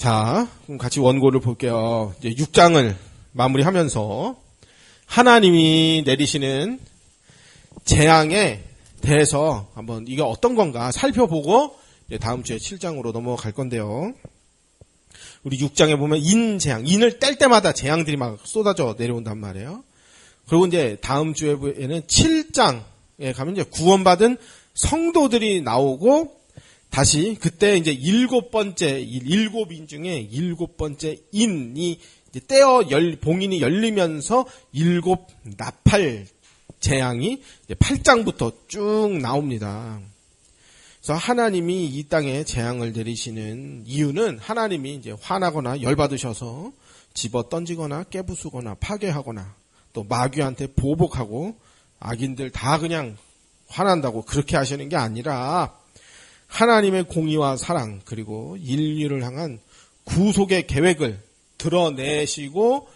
자, 그럼 같이 원고를 볼게요. 이제 6장을 마무리하면서 하나님이 내리시는 재앙에 대해서 한번 이게 어떤 건가 살펴보고 이제 다음 주에 7장으로 넘어갈 건데요. 우리 6장에 보면 인재앙, 인을 뗄 때마다 재앙들이 막 쏟아져 내려온단 말이에요. 그리고 이제 다음 주에는 7장에 가면 이제 구원받은 성도들이 나오고 다시 그때 이제 일곱 인 중에 일곱 번째 인이 이제 봉인이 열리면서 일곱 나팔 재앙이 이제 8장부터 쭉 나옵니다. 그래서 하나님이 이 땅에 재앙을 내리시는 이유는 하나님이 이제 화나거나 열받으셔서 집어 던지거나 깨부수거나 파괴하거나 또 마귀한테 보복하고 악인들 다 그냥 화난다고 그렇게 하시는 게 아니라 하나님의 공의와 사랑 그리고 인류를 향한 구속의 계획을 드러내시고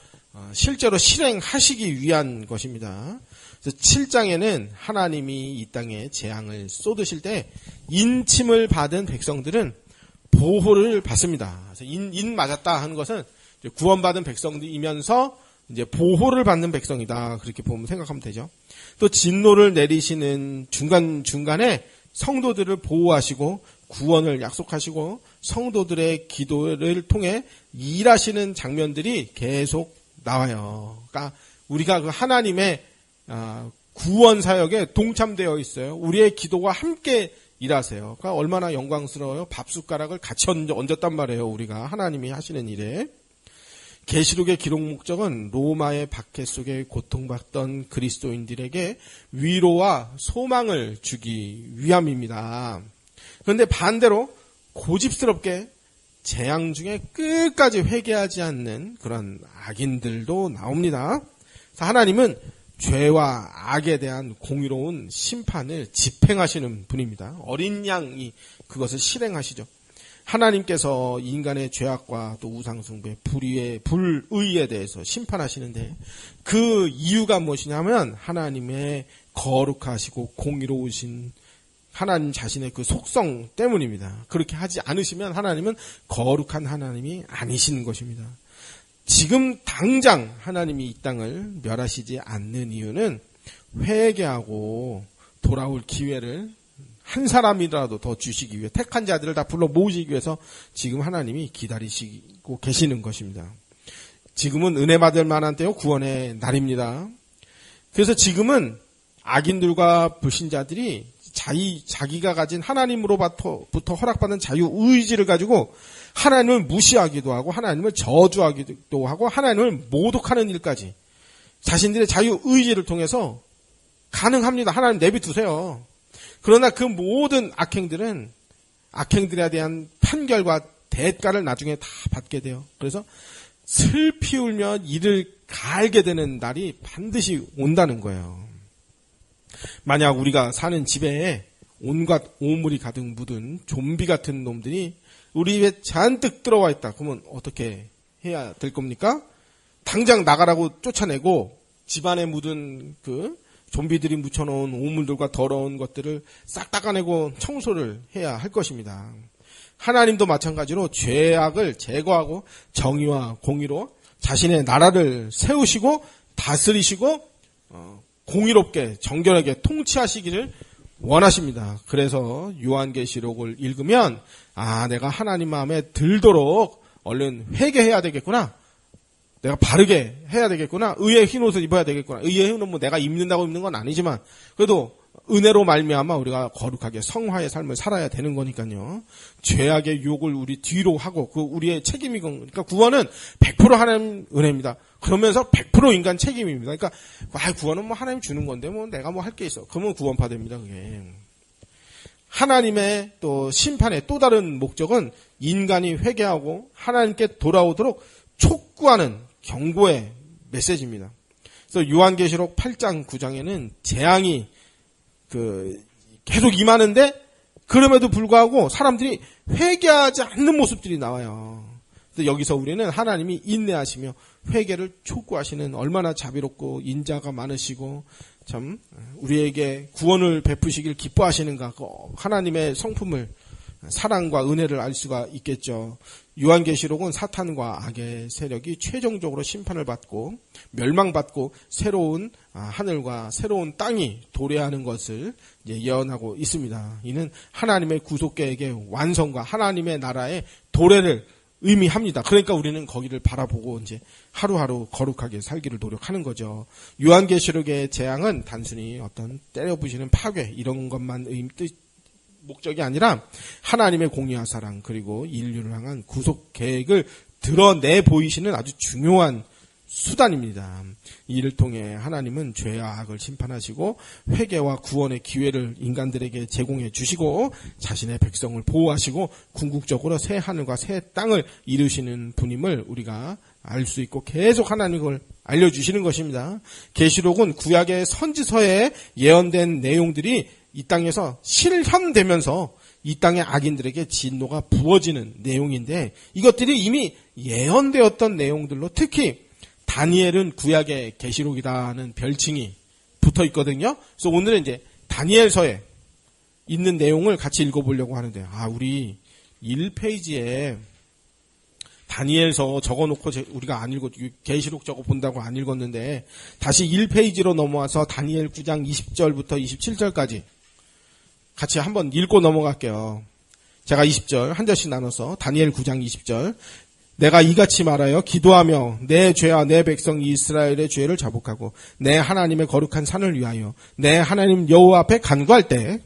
실제로 실행하시기 위한 것입니다. 그래서 7장에는 하나님이 이 땅에 재앙을 쏟으실 때 인침을 받은 백성들은 보호를 받습니다. 그래서 인 맞았다 하는 것은 구원받은 백성들이면서 이제 보호를 받는 백성이다. 그렇게 보면 생각하면 되죠. 또 진노를 내리시는 중간중간에 성도들을 보호하시고 구원을 약속하시고 성도들의 기도를 통해 일하시는 장면들이 계속 나와요. 그러니까 우리가 그 하나님의 구원 사역에 동참되어 있어요. 우리의 기도와 함께 일하세요. 그러니까 얼마나 영광스러워요. 밥숟가락을 같이 얹었단 말이에요. 우리가 하나님이 하시는 일에. 계시록의 기록 목적은 로마의 박해 속에 고통받던 그리스도인들에게 위로와 소망을 주기 위함입니다. 그런데 반대로 고집스럽게 재앙 중에 끝까지 회개하지 않는 그런 악인들도 나옵니다. 하나님은 죄와 악에 대한 공의로운 심판을 집행하시는 분입니다. 어린 양이 그것을 실행하시죠. 하나님께서 인간의 죄악과 또 우상숭배, 불의에 대해서 심판하시는데 그 이유가 무엇이냐면 하나님의 거룩하시고 공의로우신 하나님 자신의 그 속성 때문입니다. 그렇게 하지 않으시면 하나님은 거룩한 하나님이 아니신 것입니다. 지금 당장 하나님이 이 땅을 멸하시지 않는 이유는 회개하고 돌아올 기회를 한 사람이라도 더 주시기 위해 택한 자들을 다 불러 모으시기 위해서 지금 하나님이 기다리시고 계시는 것입니다. 지금은 은혜 받을 만한 때요 구원의 날입니다. 그래서 지금은 악인들과 불신자들이 자기가 가진 하나님으로부터 허락받은 자유의지를 가지고 하나님을 무시하기도 하고 하나님을 저주하기도 하고 하나님을 모독하는 일까지 자신들의 자유의지를 통해서 가능합니다. 하나님 내비두세요. 그러나 그 모든 악행들에 대한 판결과 대가를 나중에 다 받게 돼요. 그래서 슬피 울며 이를 갈게 되는 날이 반드시 온다는 거예요. 만약 우리가 사는 집에 온갖 오물이 가득 묻은 좀비 같은 놈들이 우리 집에 잔뜩 들어와 있다. 그러면 어떻게 해야 될 겁니까? 당장 나가라고 쫓아내고 집안에 묻은 그 좀비들이 묻혀놓은 오물들과 더러운 것들을 싹 닦아내고 청소를 해야 할 것입니다. 하나님도 마찬가지로 죄악을 제거하고 정의와 공의로 자신의 나라를 세우시고 다스리시고 공의롭게 정결하게 통치하시기를 원하십니다. 그래서 요한계시록을 읽으면 내가 하나님 마음에 들도록 얼른 회개해야 되겠구나. 내가 바르게 해야 되겠구나. 의의 흰옷을 입어야 되겠구나. 의의 흰옷은 뭐 내가 입는다고 입는 건 아니지만 그래도 은혜로 말미암아 우리가 거룩하게 성화의 삶을 살아야 되는 거니까요. 죄악의 유혹을 우리 뒤로 하고 그 우리의 책임이고 그러니까 구원은 100% 하나님 은혜입니다. 그러면서 100% 인간 책임입니다. 그러니까 구원은 뭐 하나님 주는 건데 뭐 내가 뭐 할 게 있어. 그러면 구원파됩니다. 그게. 하나님의 또 심판의 또 다른 목적은 인간이 회개하고 하나님께 돌아오도록 촉구하는 경고의 메시지입니다. 그래서 요한계시록 8장 9장에는 재앙이 계속 임하는데 그럼에도 불구하고 사람들이 회개하지 않는 모습들이 나와요. 그래서 여기서 우리는 하나님이 인내하시며 회개를 촉구하시는 얼마나 자비롭고 인자가 많으시고 참 우리에게 구원을 베푸시길 기뻐하시는가 그 하나님의 성품을 사랑과 은혜를 알 수가 있겠죠. 요한계시록은 사탄과 악의 세력이 최종적으로 심판을 받고 멸망받고 새로운 하늘과 새로운 땅이 도래하는 것을 예언하고 있습니다. 이는 하나님의 구속계획의 완성과 하나님의 나라의 도래를 의미합니다. 그러니까 우리는 거기를 바라보고 이제 하루하루 거룩하게 살기를 노력하는 거죠. 요한계시록의 재앙은 단순히 어떤 때려부시는 파괴 이런 것만 목적이 아니라 하나님의 공의와 사랑 그리고 인류를 향한 구속 계획을 드러내 보이시는 아주 중요한 수단입니다. 이를 통해 하나님은 죄와 악을 심판하시고 회개와 구원의 기회를 인간들에게 제공해 주시고 자신의 백성을 보호하시고 궁극적으로 새 하늘과 새 땅을 이루시는 분임을 우리가 알 수 있고 계속 하나님을 알려주시는 것입니다. 계시록은 구약의 선지서에 예언된 내용들이 이 땅에서 실현되면서 이 땅의 악인들에게 진노가 부어지는 내용인데 이것들이 이미 예언되었던 내용들로 특히 다니엘은 구약의 계시록이라는 별칭이 붙어 있거든요. 그래서 오늘은 이제 다니엘서에 있는 내용을 같이 읽어보려고 하는데 우리 1페이지에 다니엘서 적어놓고 우리가 안 읽고 계시록 적어 본다고 안 읽었는데 다시 1페이지로 넘어와서 다니엘 9장 20절부터 27절까지 같이 한번 읽고 넘어갈게요. 제가 20절 한 절씩 나눠서 다니엘 9장 20절 내가 이같이 말하여 기도하며 내 죄와 내 백성 이스라엘의 죄를 자복하고 내 하나님의 거룩한 산을 위하여 내 하나님 여호와 앞에 간구할 때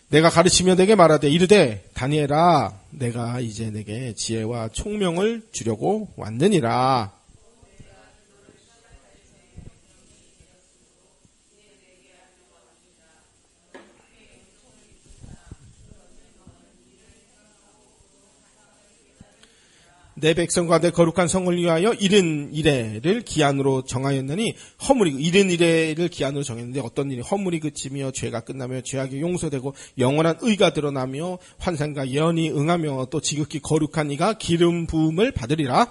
내가 가르치며 내게 말하되 이르되 다니엘아 내가 이제 내게 지혜와 총명을 주려고 왔느니라. 내 백성과 내 거룩한 성을 위하여 이른 이래를 기한으로 정하였느니 이른 이래를 기한으로 정했는데 어떤 일이 허물이 그치며 죄가 끝나며 죄악이 용서되고 영원한 의가 드러나며 환상과 예언이 응하며 또 지극히 거룩한 이가 기름 부음을 받으리라.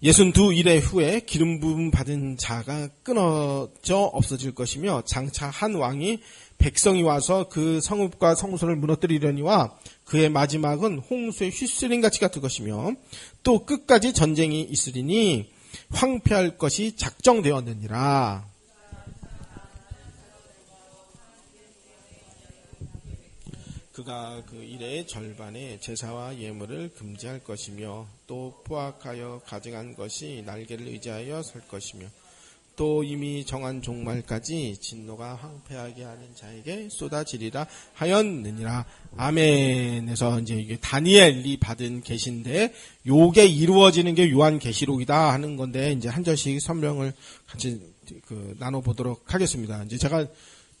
예순두 일해 후에 기름 부음 받은 자가 끊어져 없어질 것이며 장차 한 왕이 백성이 와서 그 성읍과 성소를 무너뜨리려니와 그의 마지막은 홍수의 휘슬림같이 같을 것이며 또 끝까지 전쟁이 있으리니 황폐할 것이 작정되었느니라. 그가 그 일의 절반의 제사와 예물을 금지할 것이며 또 포악하여 가져간 것이 날개를 의지하여 설 것이며 또 이미 정한 종말까지 진노가 황폐하게 하는 자에게 쏟아지리라 하였느니라. 아멘에서 이제 이게 다니엘이 받은 계시인데 요게 이루어지는 게 요한계시록이다 하는 건데 이제 한 절씩 설명을 같이 나눠보도록 하겠습니다. 이제 제가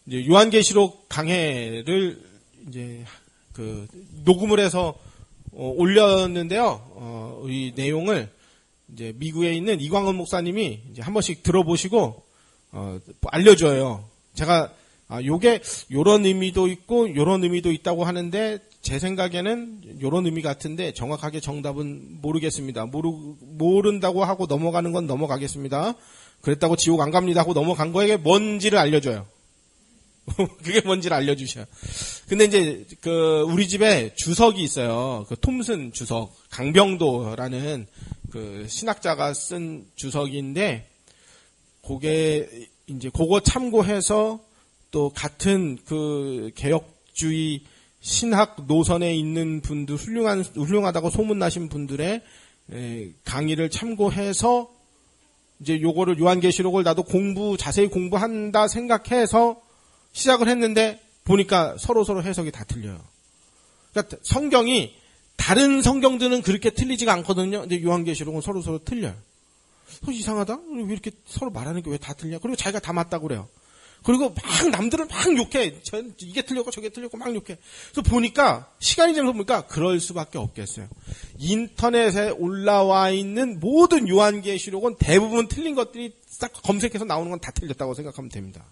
이제 요한계시록 강해를 이제 녹음을 해서 올렸는데요. 이 내용을 이제 미국에 있는 이광은 목사님이 이제 한 번씩 들어보시고 알려줘요. 제가 요게 요런 의미도 있고 요런 의미도 있다고 하는데 제 생각에는 요런 의미 같은데 정확하게 정답은 모르겠습니다. 모른다고 하고 넘어가는 건 넘어가겠습니다. 그랬다고 지옥 안 갑니다 하고 넘어간 거에게 뭔지를 알려줘요. 그게 뭔지를 알려주셔요. 근데 이제 우리 집에 주석이 있어요. 톰슨 주석, 강병도라는 신학자가 쓴 주석인데 그거 참고해서 또 같은 개혁주의 신학 노선에 있는 분들 훌륭하다고 소문나신 분들의 강의를 참고해서 이제 요거를 요한계시록을 나도 자세히 공부한다 생각해서 시작을 했는데 보니까 서로 해석이 다 틀려요. 그러니까 성경이 다른 성경들은 그렇게 틀리지가 않거든요. 근데 요한계시록은 서로 틀려요. 이상하다? 왜 이렇게 서로 말하는 게 왜 다 틀려? 그리고 자기가 다 맞다고 그래요. 그리고 막 남들은 막 욕해. 이게 틀렸고 저게 틀렸고 막 욕해. 그래서 보니까 시간이 지나서 보니까 그럴 수밖에 없겠어요. 인터넷에 올라와 있는 모든 요한계시록은 대부분 틀린 것들이 딱 검색해서 나오는 건 다 틀렸다고 생각하면 됩니다.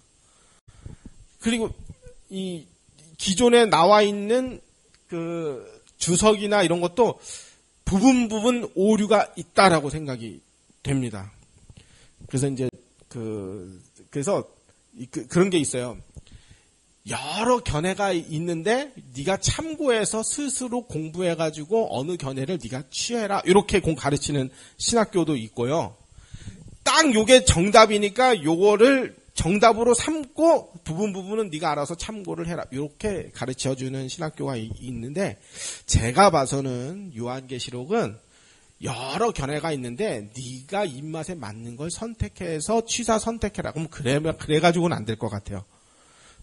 그리고 이 기존에 나와 있는 그 주석이나 이런 것도 부분 오류가 있다라고 생각이 됩니다. 그래서 이제 그래서 그런 게 있어요. 여러 견해가 있는데 네가 참고해서 스스로 공부해가지고 어느 견해를 네가 취해라 이렇게 가르치는 신학교도 있고요. 딱 요게 정답이니까 요거를 정답으로 삼고 부분은 네가 알아서 참고를 해라 이렇게 가르쳐주는 신학교가 있는데 제가 봐서는 요한계시록은 여러 견해가 있는데 네가 입맛에 맞는 걸 선택해서 취사 선택해라. 그럼 그래가지고는 안 될 것 같아요.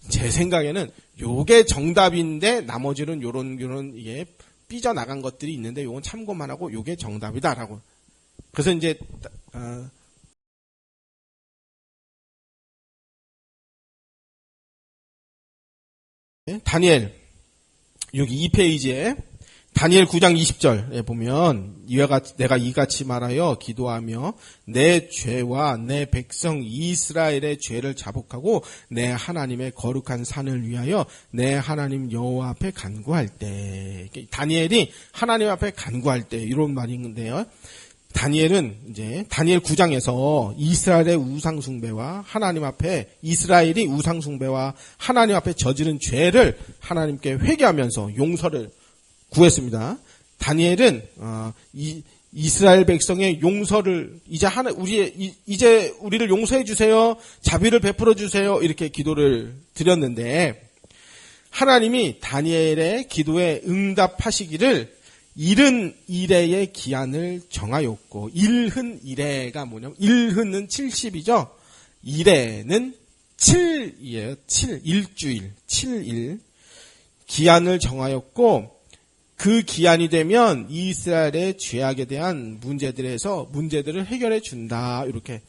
제 생각에는 요게 정답인데 나머지는 요런 이게 삐져나간 것들이 있는데 요건 참고만 하고 요게 정답이다라고. 그래서 이제 다니엘 여기 2페이지에 다니엘 9장 20절에 보면 내가 이같이 말하여 기도하며 내 죄와 내 백성 이스라엘의 죄를 자복하고 내 하나님의 거룩한 산을 위하여 내 하나님 여호와 앞에 간구할 때 다니엘이 하나님 앞에 간구할 때 이런 말인데요. 다니엘은 이제 다니엘 9장에서 이스라엘의 우상숭배와 하나님 앞에 이스라엘이 우상숭배와 하나님 앞에 저지른 죄를 하나님께 회개하면서 용서를 구했습니다. 다니엘은 이스라엘 백성의 용서를 이제 우리를 용서해 주세요. 자비를 베풀어 주세요. 이렇게 기도를 드렸는데 하나님이 다니엘의 기도에 응답하시기를 일흔 일해의 기한을 정하였고 일흔 일해가 뭐냐면 일흔은 70이죠. 일해는 7이에요. 7 일주일 7일 기한을 정하였고 그 기한이 되면 이스라엘의 죄악에 대한 문제들을 해결해 준다. 이렇게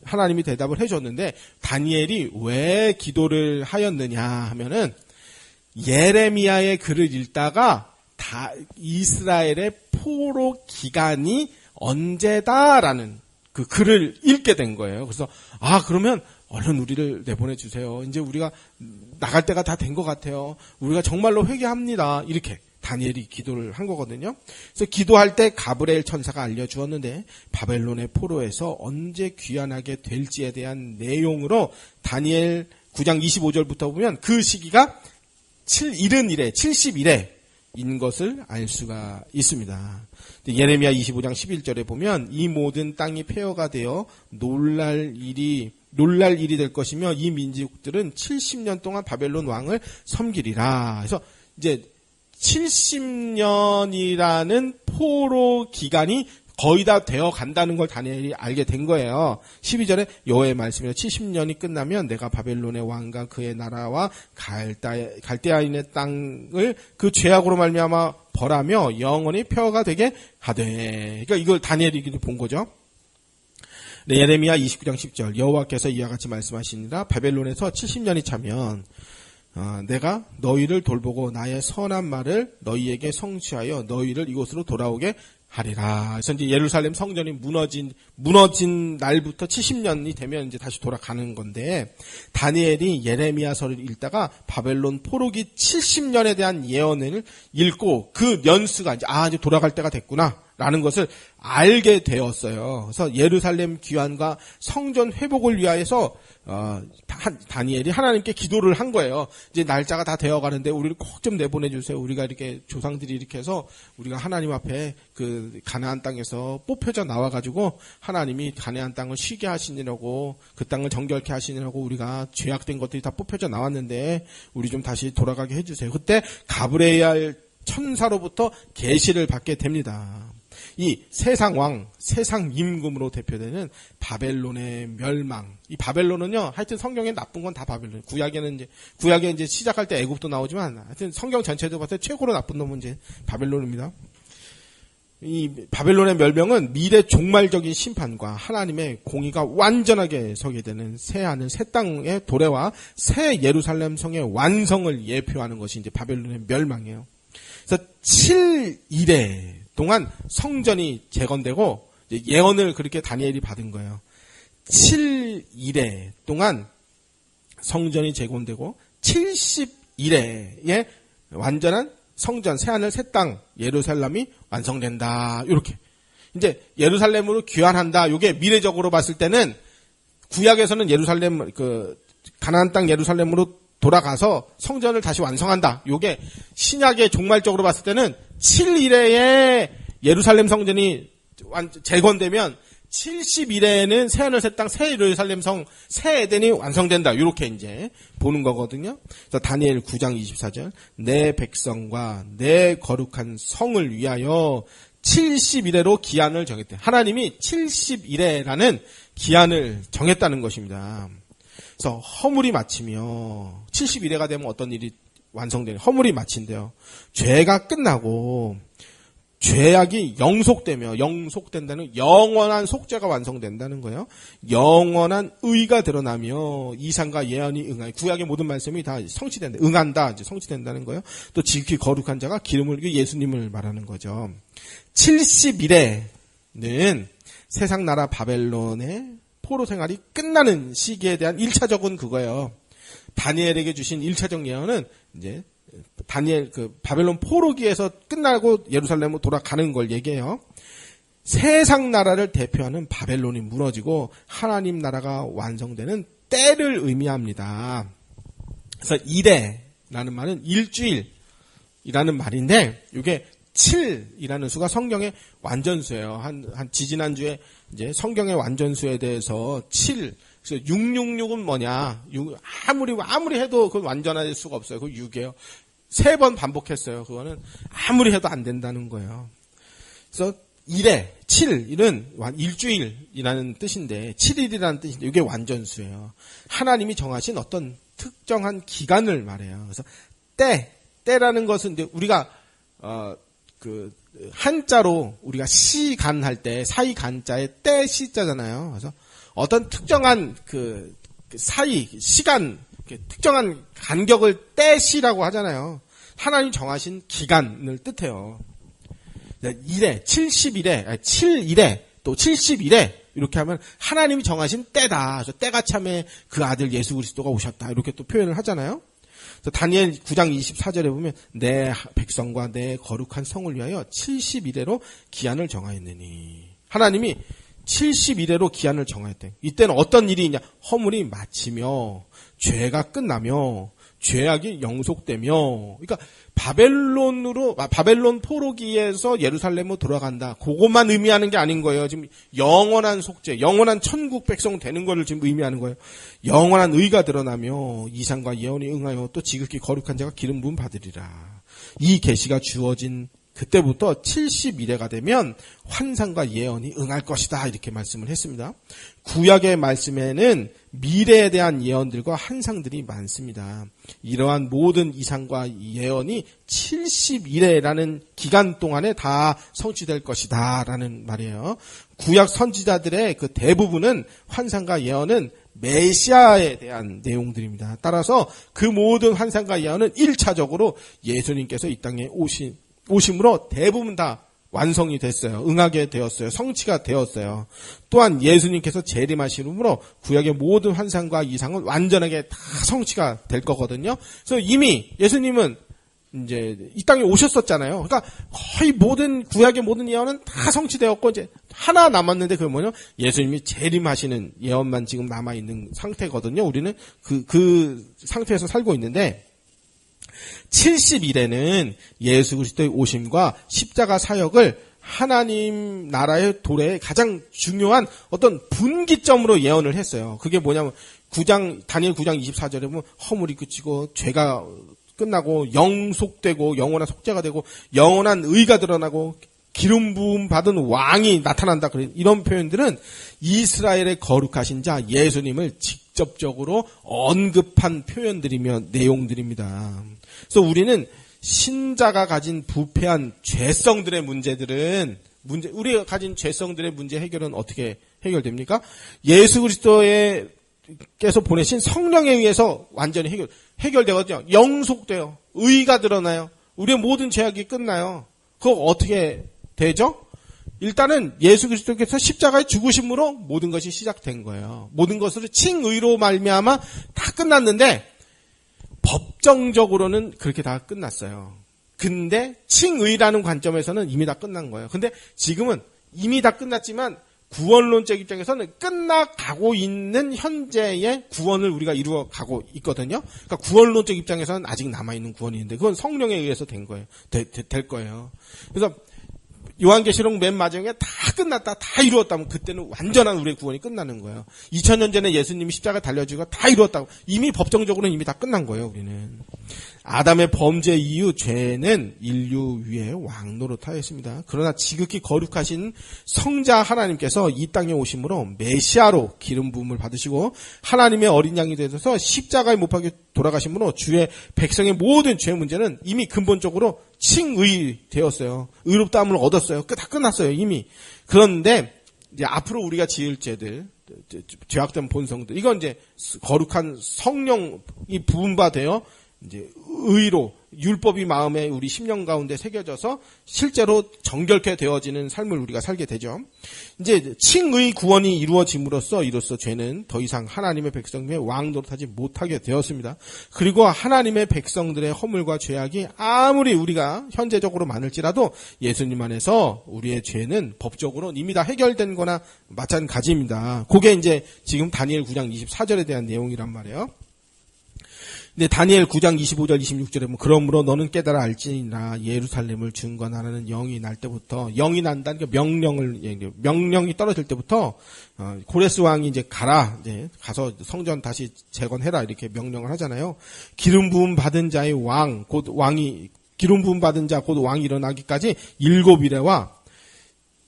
하나님이 대답을 해줬는데 다니엘이 왜 기도를 하였느냐 하면은 예레미야의 글을 읽다가 이스라엘의 포로 기간이 언제다라는 그 글을 읽게 된 거예요. 그래서 그러면 얼른 우리를 내보내 주세요. 이제 우리가 나갈 때가 다 된 것 같아요. 우리가 정말로 회개합니다. 이렇게 다니엘이 기도를 한 거거든요. 그래서 기도할 때 가브리엘 천사가 알려주었는데 바벨론의 포로에서 언제 귀환하게 될지에 대한 내용으로 다니엘 9장 25절부터 보면 그 시기가 70일에 인 것을 알 수가 있습니다. 예레미야 25장 11절에 보면 이 모든 땅이 폐허가 되어 놀랄 일이 될 것이며 이 민족들은 70년 동안 바벨론 왕을 섬기리라. 그래서 이제 70년이라는 포로 기간이 거의 다 되어 간다는 걸 다니엘이 알게 된 거예요. 12절에 여호와의 말씀이라 70년이 끝나면 내가 바벨론의 왕과 그의 나라와 갈대아인의 땅을 그 죄악으로 말미암아 벌하며 영원히 폐허가 되게 하되. 그러니까 이걸 다니엘이 본 거죠. 네, 예레미야 29장 10절 여호와께서 이와 같이 말씀하시니라 바벨론에서 70년이 차면 내가 너희를 돌보고 나의 선한 말을 너희에게 성취하여 너희를 이곳으로 돌아오게 하리라. 그래서 이제 예루살렘 성전이 무너진 날부터 70년이 되면 이제 다시 돌아가는 건데 다니엘이 예레미야서를 읽다가 바벨론 포로기 70년에 대한 예언을 읽고 그 연수가 이제 돌아갈 때가 됐구나라는 것을 알게 되었어요. 그래서 예루살렘 귀환과 성전 회복을 위하여서 다니엘이 하나님께 기도를 한 거예요. 이제 날짜가 다 되어가는데 우리를 꼭 좀 내보내 주세요. 우리가 이렇게 조상들이 이렇게 해서 우리가 하나님 앞에 그 가나안 땅에서 뽑혀져 나와가지고 하나님이 가나안 땅을 쉬게 하시느라고 그 땅을 정결케 하시느라고 우리가 죄악된 것들이 다 뽑혀져 나왔는데 우리 좀 다시 돌아가게 해주세요. 그때 가브리엘 천사로부터 계시를 받게 됩니다. 이 세상 왕, 세상 임금으로 대표되는 바벨론의 멸망. 이 바벨론은요, 하여튼 성경에 나쁜 건 다 바벨론. 구약에 이제 시작할 때 애굽도 나오지만, 하여튼 성경 전체도 봤을 때 최고로 나쁜 놈은 이제 바벨론입니다. 700년 동안 이제 바벨론의 포로로 갇혀 있었는데, 700년이 지나니까 이제 하나님이 이 바벨론의 멸망은 미래 종말적인 심판과 하나님의 공의가 완전하게 서게 되는 새 하늘 새 땅의 도래와 새 예루살렘 성의 완성을 예표하는 것이 이제 바벨론의 멸망이에요. 그래서 7일에 동안 성전이 재건되고 예언을 그렇게 다니엘이 받은 거예요. 7일에 동안 성전이 재건되고 70일에 완전한 성전, 새하늘, 새 땅, 예루살렘이 완성된다. 이렇게. 이제 예루살렘으로 귀환한다. 이게 미래적으로 봤을 때는 구약에서는 예루살렘, 가나안 땅 예루살렘으로 돌아가서 성전을 다시 완성한다. 이게 신약의 종말적으로 봤을 때는 7일에 예루살렘 성전이 재건되면 70일에는 새하늘 새 땅 새 예루살렘 성 새 에덴이 완성된다. 이렇게 이제 보는 거거든요. 그래서 다니엘 9장 24절 내 백성과 내 거룩한 성을 위하여 70일에로 기한을 정했대. 하나님이 70일에라는 기한을 정했다는 것입니다. 그래서 허물이 마치며 70일에가 되면 어떤 일이 완성되냐. 허물이 마친대요. 죄가 끝나고 죄악이 영속된다는 영원한 속죄가 완성된다는 거예요. 영원한 의가 드러나며 이상과 예언이 응하여 구약의 모든 말씀이 다 성취된다. 응한다. 이제 성취된다는 거예요. 또 지극히 거룩한 자가 기름을 예수님을 말하는 거죠. 70일에는 세상 나라 바벨론의 포로 생활이 끝나는 시기에 대한 1차적은 그거예요. 다니엘에게 주신 1차적 예언은 이제 다니엘 바벨론 포로기에서 끝나고 예루살렘으로 돌아가는 걸 얘기해요. 세상 나라를 대표하는 바벨론이 무너지고 하나님 나라가 완성되는 때를 의미합니다. 그래서 일에라는 말은 일주일이라는 말인데 이게 7이라는 수가 성경의 완전수예요. 한 지지난주에 이제 성경의 완전수에 대해서 7 그래서 666은 뭐냐? 아무리 해도 그건 완전할 수가 없어요. 그거 6이에요. 3번 반복했어요. 그거는 아무리 해도 안 된다는 거예요. 그래서 7일은 일주일이라는 뜻인데 7일이라는 뜻인데 이게 완전수예요. 하나님이 정하신 어떤 특정한 기간을 말해요. 그래서 때라는 것은 이제 우리가 한자로 우리가 시간 할 때 사이 간자에 때 시자잖아요. 그래서 어떤 특정한 사이 시간 특정한 간격을 때시라고 하잖아요. 하나님 정하신 기간을 뜻해요. 7일에 또 70일에 이렇게 하면 하나님이 정하신 때다. 그래서 때가 참에 그 아들 예수 그리스도가 오셨다. 이렇게 또 표현을 하잖아요. 그래서 다니엘 9장 24절에 보면 내 백성과 내 거룩한 성을 위하여 70일에로 기한을 정하였느니. 하나님이 70일에로 기한을 정하였대. 이때는 어떤 일이 있냐? 허물이 마치며 죄가 끝나며 죄악이 영속되며 그러니까 바벨론 포로기에서 예루살렘으로 돌아간다. 그것만 의미하는 게 아닌 거예요. 지금 영원한 속죄, 영원한 천국 백성 되는 것을 지금 의미하는 거예요. 영원한 의가 드러나며 이상과 예언이 응하여 또 지극히 거룩한 자가 기름 부음 받으리라. 이 계시가 주어진 그때부터 70일에가 되면 환상과 예언이 응할 것이다. 이렇게 말씀을 했습니다. 구약의 말씀에는 미래에 대한 예언들과 환상들이 많습니다. 이러한 모든 이상과 예언이 70일에라는 기간 동안에 다 성취될 것이다. 라는 말이에요. 구약 선지자들의 그 대부분은 환상과 예언은 메시아에 대한 내용들입니다. 따라서 그 모든 환상과 예언은 1차적으로 예수님께서 이 땅에 오심으로 대부분 다 완성이 됐어요. 응하게 되었어요. 성취가 되었어요. 또한 예수님께서 재림하심으로 구약의 모든 환상과 이상은 완전하게 다 성취가 될 거거든요. 그래서 이미 예수님은 이제 이 땅에 오셨었잖아요. 그러니까 거의 모든 구약의 모든 예언은 다 성취되었고 이제 하나 남았는데 그게 뭐냐? 예수님이 재림하시는 예언만 지금 남아 있는 상태거든요. 우리는 그 상태에서 살고 있는데 70일에는 예수 그리스도의 오심과 십자가 사역을 하나님 나라의 도래의 가장 중요한 어떤 분기점으로 예언을 했어요. 그게 뭐냐면 다니엘 9장 24절에 보면 허물이 그치고 죄가 끝나고 영속되고 영원한 속죄가 되고 영원한 의가 드러나고 기름 부음 받은 왕이 나타난다. 이런 표현들은 이스라엘의 거룩하신 자 예수님을 직접적으로 언급한 표현들이며 내용들입니다. 그래서 우리는 신자가 가진 부패한 죄성들의 문제들은 문제, 우리가 가진 죄성들의 문제 해결은 어떻게 해결됩니까? 예수 그리스도께서 보내신 성령에 의해서 완전히 해결되거든요. 영속돼요. 의가 드러나요. 우리의 모든 죄악이 끝나요. 그거 어떻게 되죠? 일단은 예수 그리스도께서 십자가에 죽으심으로 모든 것이 시작된 거예요. 모든 것으로 칭의로 말미암아 다 끝났는데 법정적으로는 그렇게 다 끝났어요. 근데 칭의라는 관점에서는 이미 다 끝난 거예요. 근데 지금은 이미 다 끝났지만 구원론적 입장에서는 끝나가고 있는 현재의 구원을 우리가 이루어가고 있거든요. 그러니까 구원론적 입장에서는 아직 남아있는 구원인데 그건 성령에 의해서 된 거예요. 될 거예요. 그래서 요한계시록 맨 마지막에 다 끝났다, 다 이루었다면 그때는 완전한 우리의 구원이 끝나는 거예요. 2000년 전에 예수님이 십자가 달려주고 다 이루었다고. 이미 법정적으로는 이미 다 끝난 거예요, 우리는. 아담의 범죄 이후 죄는 인류 위에 왕노릇하였습니다. 그러나 지극히 거룩하신 성자 하나님께서 이 땅에 오심으로 메시아로 기름 부음을 받으시고 하나님의 어린 양이 되셔서 십자가에 못 박혀 돌아가심으로 주의 백성의 모든 죄 문제는 이미 근본적으로 칭의되었어요. 의롭다함을 얻었어요. 다 끝났어요, 이미. 그런데 이제 앞으로 우리가 지을 죄들, 죄악된 본성들, 이건 이제 거룩한 성령이 부음받아요. 이제 의로 율법이 마음에 우리 심령 가운데 새겨져서 실제로 정결케 되어지는 삶을 우리가 살게 되죠. 이제 칭의 구원이 이루어짐으로써 이로써 죄는 더 이상 하나님의 백성의 왕 노릇하지 못하게 되었습니다. 그리고 하나님의 백성들의 허물과 죄악이 아무리 우리가 현재적으로 많을지라도 예수님 안에서 우리의 죄는 법적으로 이미 다 해결된 거나 마찬가지입니다. 그게 이제 지금 다니엘 9장 24절에 대한 내용이란 말이에요. 근데 다니엘 9장 25절 26절에 보면 그러므로 너는 깨달아 알지니라 예루살렘을 중건하라는 영이 날 때부터 영이 난다는 게 명령이 떨어질 때부터 고레스 왕이 이제 가라 이제 가서 성전 다시 재건해라 이렇게 명령을 하잖아요. 기름 부음 받은 자의 왕 곧 왕이 기름 부음 받은 자 곧 왕이 일어나기까지 7일에와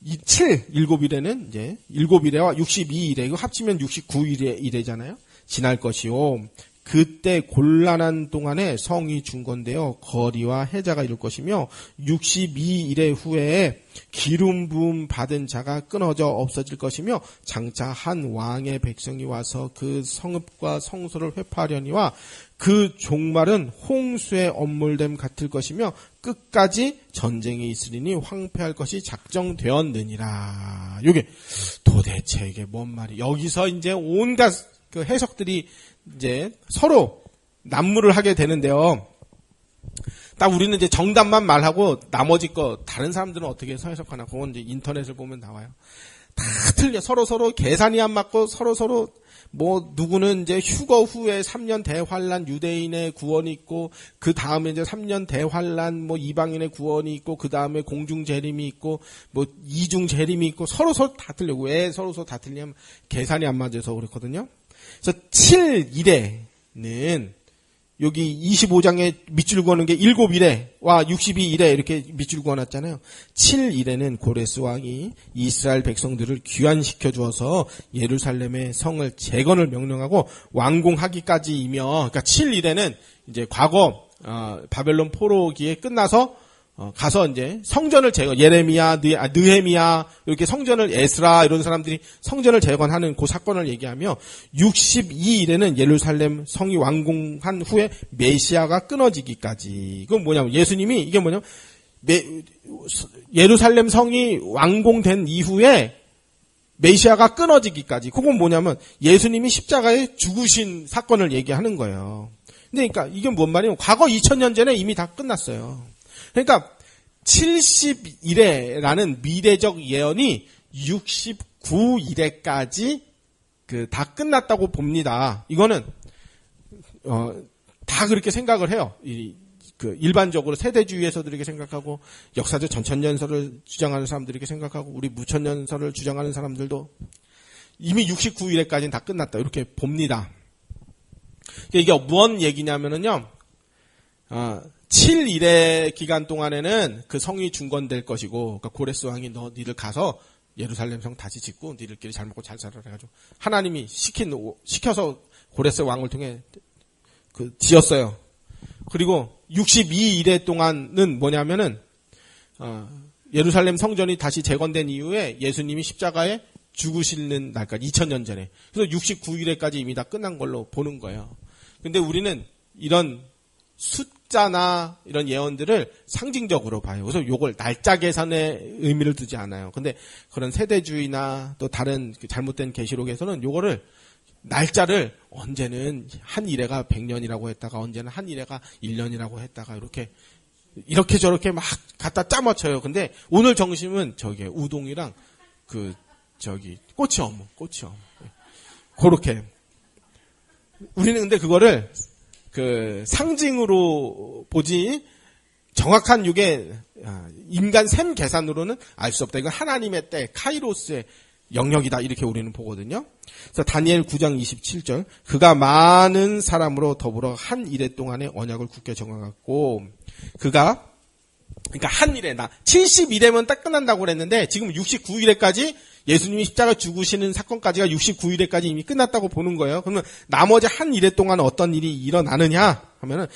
7일에는 이제 7일에와 62일에 이거 합치면 69일이잖아요. 지날 것이요. 그때 곤란한 동안에 성이 중건되어 거리와 해자가 이룰 것이며 62일의 후에 기름 부음 받은 자가 끊어져 없어질 것이며 장차 한 왕의 백성이 와서 그 성읍과 성소를 회파하려니와 그 종말은 홍수의 엄물됨 같을 것이며 끝까지 전쟁이 있으리니 황폐할 것이 작정되었느니라. 이게 도대체 이게 뭔 말이? 여기서 이제 온갖 그 해석들이 이제 서로 난무를 하게 되는데요. 딱 우리는 이제 정답만 말하고 나머지 거 다른 사람들은 어떻게 해석하나 그건 이제 인터넷을 보면 나와요. 다 틀려. 서로 계산이 안 맞고 서로 뭐 누구는 이제 휴거 후에 3년 대환란 유대인의 구원이 있고 그 다음에 이제 3년 대환란 뭐 이방인의 구원이 있고 그 다음에 공중 재림이 있고 뭐 이중 재림이 있고 서로 다 틀려. 왜 서로 다 틀리냐면 계산이 안 맞아서 그렇거든요. 그래서 7일에는 여기 25장에 밑줄 그어놓은 게 7일에와 62일에 이렇게 밑줄 그어놨잖아요. 7일에는 고레스 왕이 이스라엘 백성들을 귀환시켜 주어서 예루살렘의 성을 재건을 명령하고 완공하기까지이며, 그러니까 7일에는 이제 과거 바벨론 포로기에 끝나서 가서 이제 성전을 예레미야, 느헤미야 이렇게 성전을 에스라 이런 사람들이 성전을 재건하는 그 사건을 얘기하며 62일에는 예루살렘 성이 완공한 후에 메시아가 끊어지기까지. 이건 뭐냐면 예수님이 이게 뭐냐면 예루살렘 성이 완공된 이후에 메시아가 끊어지기까지. 그건 뭐냐면 예수님이 십자가에 죽으신 사건을 얘기하는 거예요. 그러니까 이게 뭔 말이에요? 과거 2000년 전에 이미 다 끝났어요. 그러니까 70일에라는 미래적 예언이 69일에까지 다 끝났다고 봅니다. 이거는 다 그렇게 생각을 해요. 일반적으로 세대주의에서도 이렇게 생각하고 역사적 전천년설을 주장하는 사람들이 이렇게 생각하고 우리 무천년설을 주장하는 사람들도 이미 69일에까지는 다 끝났다 이렇게 봅니다. 이게 무슨 얘기냐면은요. 7일의 기간 동안에는 그 성이 중건될 것이고, 그러니까 고레스 왕이 니들 가서 예루살렘 성 다시 짓고 니들끼리 잘 먹고 잘 살아라 해가지고 하나님이 시켜서 고레스 왕을 통해 지었어요. 그리고 62일의 동안은 뭐냐면은 예루살렘 성전이 다시 재건된 이후에 예수님이 십자가에 죽으시는 날까지 2000년 전에. 그래서 69일에까지 이미 다 끝난 걸로 보는 거예요. 근데 우리는 이런 숫자나 이런 예언들을 상징적으로 봐요. 그래서 요걸 날짜 계산에 의미를 두지 않아요. 근데 그런 세대주의나 또 다른 잘못된 계시록에서는 요거를 날짜를 언제는 한 일해가 100년이라고 했다가 언제는 한 일해가 1년이라고 했다가 이렇게 저렇게 막 갖다 짜맞춰요. 근데 오늘 정심은 저기 우동이랑 꼬치 어묵. 그렇게. 우리는 근데 그거를 상징으로 보지 정확한 이게 인간 셈 계산으로는 알 수 없다. 이건 하나님의 때 카이로스의 영역이다. 이렇게 우리는 보거든요. 그래서 다니엘 9장 27절 그가 많은 사람으로 더불어 한 일해 동안의 언약을 굳게 정하였고 그러니까 한 일에 70일에면 딱 끝난다고 그랬는데 지금 69일에까지 예수님이 십자가 죽으시는 사건까지가 69일에까지 이미 끝났다고 보는 거예요. 그러면 나머지 한 일해 동안 어떤 일이 일어나느냐 하면은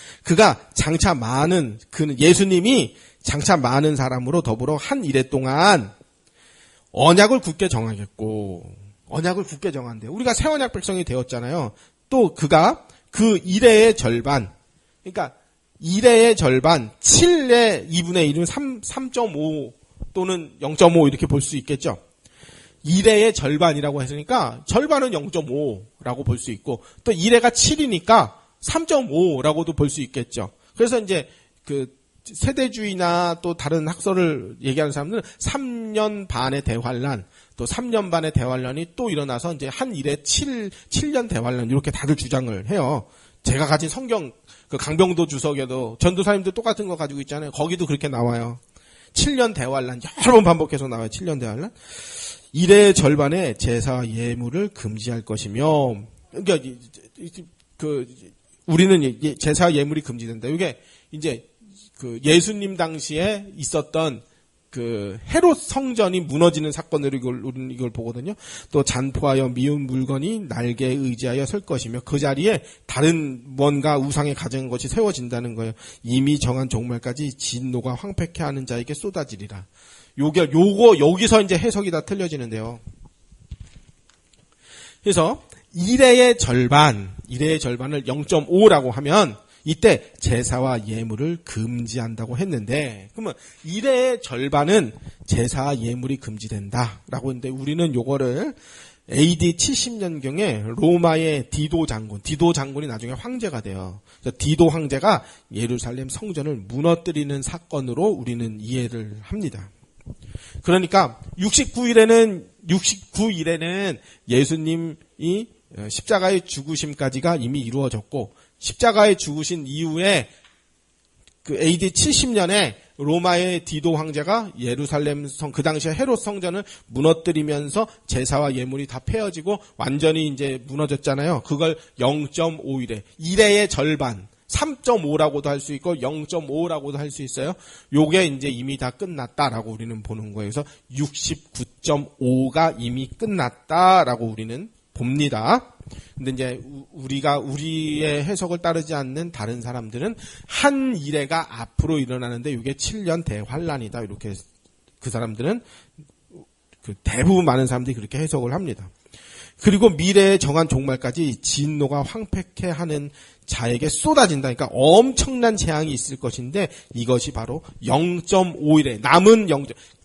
예수님이 장차 많은 사람으로 더불어 한 일해 동안 언약을 굳게 정하겠고 언약을 굳게 정한대요. 우리가 새 언약 백성이 되었잖아요. 또 그가 그 일해의 절반 그러니까 1회의 절반, 7의 2분의 1은 3.5 또는 0.5 이렇게 볼 수 있겠죠. 1회의 절반이라고 했으니까 절반은 0.5라고 볼 수 있고 또 1회가 7이니까 3.5라고도 볼 수 있겠죠. 그래서 이제 세대주의나 또 다른 학설을 얘기하는 사람들은 3년 반의 대환란, 또 3년 반의 대환란이 또 일어나서 이제 한 일에 7년 대환란 이렇게 다들 주장을 해요. 제가 가진 성경 강병도 주석에도 전도사님도 똑같은 거 가지고 있잖아요. 거기도 그렇게 나와요. 7년 대환란 여러 번 반복해서 나와요. 7년 대환란. 일의 절반에 제사 예물을 금지할 것이며 그러니까 우리는 제사 예물이 금지된다. 이게 이제 예수님 당시에 있었던 헤롯 성전이 무너지는 사건으로 우리는 이걸 보거든요. 또 잔포하여 미운 물건이 날개에 의지하여 설 것이며 그 자리에 다른 뭔가 우상에 가진 것이 세워진다는 거예요. 이미 정한 종말까지 진노가 황폐케 하는 자에게 쏟아지리라. 요거 여기서 이제 해석이 다 틀려지는데요. 그래서 1회의 절반을 0.5라고 하면 이때 제사와 예물을 금지한다고 했는데 그러면 1회의 절반은 제사와 예물이 금지된다라고 했는데 우리는 요거를 AD 70년경에 로마의 디도 장군이 나중에 황제가 돼요. 그래서 디도 황제가 예루살렘 성전을 무너뜨리는 사건으로 우리는 이해를 합니다. 그러니까 69일에는 예수님이 십자가의 죽으심까지가 이미 이루어졌고 십자가에 죽으신 이후에 AD 70년에 로마의 디도 황제가 예루살렘 그 당시에 헤롯 성전을 무너뜨리면서 제사와 예물이 다 폐허지고 완전히 이제 무너졌잖아요. 그걸 0.5일에 1회의 절반 3.5라고도 할 수 있고 0.5라고도 할 수 있어요. 요게 이제 이미 다 끝났다라고 우리는 보는 거예요. 그래서 69.5가 이미 끝났다라고 우리는 봅니다. 근데 이제 우리의 해석을 따르지 않는 다른 사람들은 한 일회가 앞으로 일어나는데 이게 7년 대환란이다. 이렇게 그 사람들은 대부분 많은 사람들이 그렇게 해석을 합니다. 그리고 미래에 정한 종말까지 진노가 황폐케 하는 자에게 쏟아진다. 그러니까 엄청난 재앙이 있을 것인데 이것이 바로 0.5일에 남은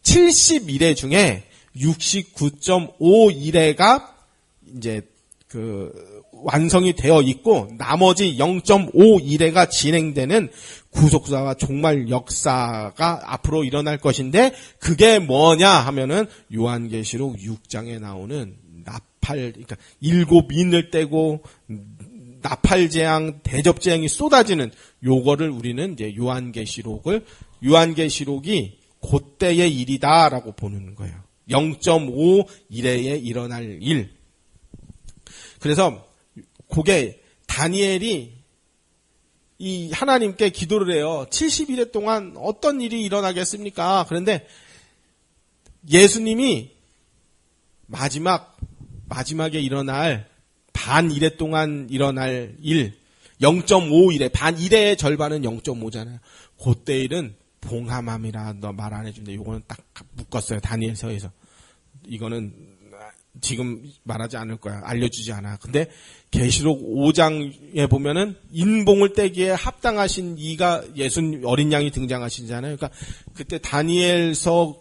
70일회 중에 69.5일회가 이제 완성이 되어 있고 나머지 0.5일회가 진행되는 구속사와 종말 역사가 앞으로 일어날 것인데 그게 뭐냐 하면은 요한계시록 6장에 나오는 그러니까 7인을 떼고 나팔재앙, 대접재앙이 쏟아지는 요거를 우리는 이제 요한계시록이 그때의 일이다라고 보는 거예요. 0.5일회에 일어날 일. 그래서 그게 다니엘이 이 하나님께 기도를 해요. 70일에 동안 어떤 일이 일어나겠습니까? 그런데 예수님이 마지막에 일어날 반 일회 동안 일어날 일 0.5일회 반 일회의 절반은 0.5잖아요. 그때 일은 봉함함이라 너 말 안 해준대. 요거는 딱 묶었어요. 다니엘서에서. 이거는 지금 말하지 않을 거야. 알려주지 않아. 근데 계시록 5장에 보면은 인봉을 떼기에 합당하신 이가 예수님 어린 양이 등장하시잖아요. 그러니까 그때 다니엘서에서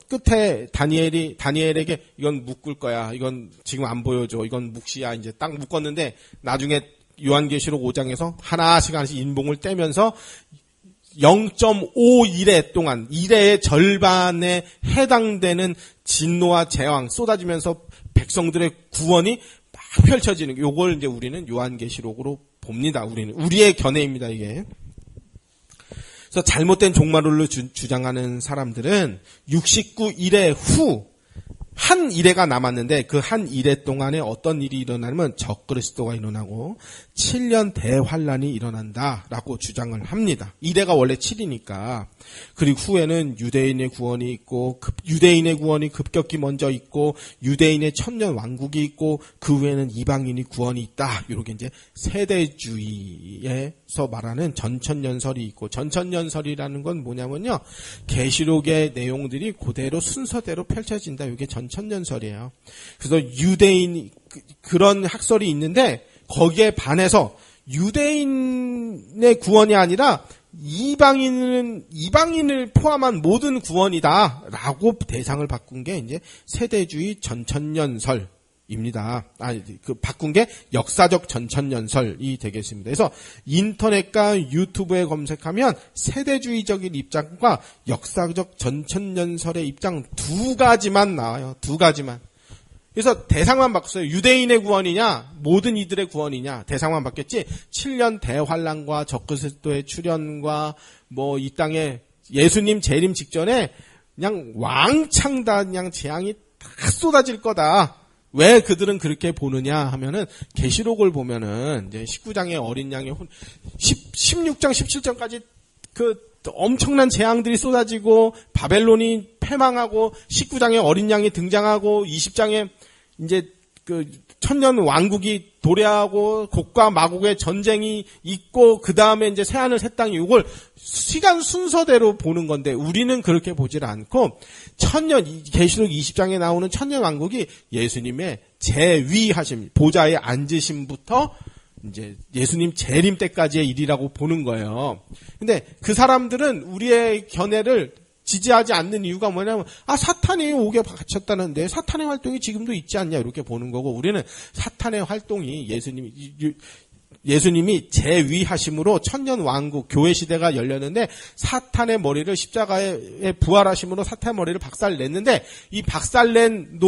끝에 다니엘에게 이건 묶을 거야. 이건 지금 안 보여줘. 이건 묵시야. 이제 딱 묶었는데 나중에 요한계시록 5장에서 하나씩 인봉을 떼면서 0.5일의 동안 1회의 절반에 해당되는 진노와 재앙 쏟아지면서 백성들의 구원이 막 펼쳐지는 요걸 이제 우리는 요한계시록으로 봅니다. 우리의 견해입니다, 이게. 그래서 잘못된 종말론을 주장하는 사람들은 69일의 후 한 일회가 남았는데 그 한 일회 동안에 어떤 일이 일어나면 적그리스도가 일어나고 7년 대환란이 일어난다라고 주장을 합니다. 일회가 원래 7이니까. 그리고 후에는 유대인의 구원이 있고 유대인의 구원이 급격히 먼저 있고 유대인의 천년 왕국이 있고 그 후에는 이방인의 구원이 있다. 이렇게 이제 세대주의에서 말하는 전천년설이 있고 전천년설이라는 건 뭐냐면요. 계시록의 내용들이 그대로 순서대로 펼쳐진다. 이게 전천년설이에요. 그래서 유대인 그런 학설이 있는데 거기에 반해서 유대인의 구원이 아니라 이방인을 포함한 모든 구원이다라고 대상을 바꾼 게 이제 세대주의 전천년설입니다. 바꾼 게 역사적 전천년설이 되겠습니다. 그래서 인터넷과 유튜브에 검색하면 세대주의적인 입장과 역사적 전천년설의 입장 두 가지만 나와요. 두 가지만. 그래서 대상만 바꿨어요. 유대인의 구원이냐 모든 이들의 구원이냐 대상만 바뀌었지 7년 대환란과 적그리스도의 출현과 뭐 이 땅에 예수님 재림 직전에 그냥 왕창 다 그냥 재앙이 다 쏟아질 거다. 왜 그들은 그렇게 보느냐 하면은 계시록을 보면은 이제 19장의 어린 양의 16장 17장까지 그 엄청난 재앙들이 쏟아지고 바벨론이 패망하고 19장에 어린 양이 등장하고 20장에 이제 그 천년 왕국이 도래하고 곡과 마곡의 전쟁이 있고 그 다음에 이제 새하늘 새 땅이 이걸 시간 순서대로 보는 건데 우리는 그렇게 보질 않고 계시록 20장에 나오는 천년 왕국이 예수님의 재위하심 보좌에 앉으심부터 이제 예수님 재림 때까지의 일이라고 보는 거예요. 근데 그 사람들은 우리의 견해를 지지하지 않는 이유가 뭐냐면 사탄이 옥에 갇혔다는데 사탄의 활동이 지금도 있지 않냐 이렇게 보는 거고 우리는 사탄의 활동이 예수님이 재위하심으로 천년 왕국 교회 시대가 열렸는데 사탄의 머리를 십자가에 부활하심으로 사탄의 머리를 박살냈는데 이 박살난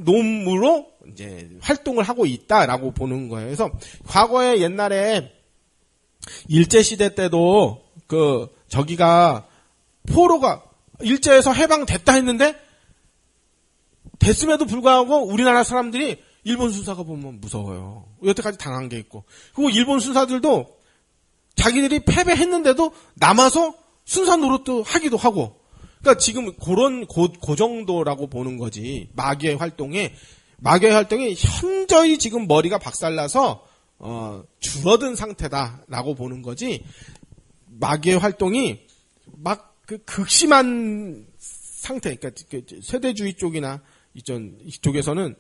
놈으로 이제 활동을 하고 있다라고 보는 거예요. 그래서 과거에 옛날에 일제 시대 때도 저기가 포로가 일제에서 해방됐다 했는데 됐음에도 불구하고 우리나라 사람들이 일본 순사가 보면 무서워요. 여태까지 당한 게 있고 그리고 일본 순사들도 자기들이 패배했는데도 남아서 순사 노릇도 하기도 하고 그러니까 지금 그런 그 정도라고 보는 거지. 마귀의 활동이 현저히 지금 머리가 박살나서 줄어든 상태다라고 보는 거지. 마귀의 활동이 막 극심한 상태, 그러니까 세대주의 쪽이나 이쪽에서는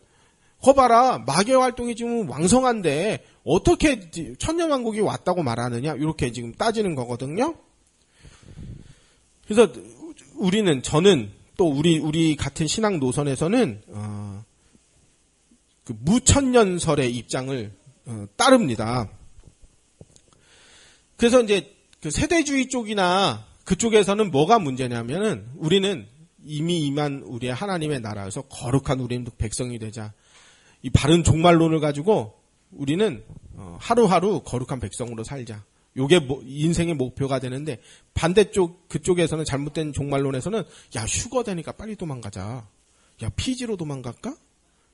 거봐라 마귀의 활동이 지금 왕성한데 어떻게 천년왕국이 왔다고 말하느냐 이렇게 지금 따지는 거거든요. 그래서 저는 또 우리 같은 신앙 노선에서는 그 무천년설의 입장을 따릅니다. 그래서 이제 그 세대주의 쪽이나 그쪽에서는 뭐가 문제냐면은 우리는 이미 임한 우리의 하나님의 나라에서 거룩한 우리 백성이 되자. 이 바른 종말론을 가지고 우리는 하루하루 거룩한 백성으로 살자. 요게 인생의 목표가 되는데 반대쪽 그쪽에서는 잘못된 종말론에서는 야 휴거 되니까 빨리 도망가자. 야 피지로 도망갈까?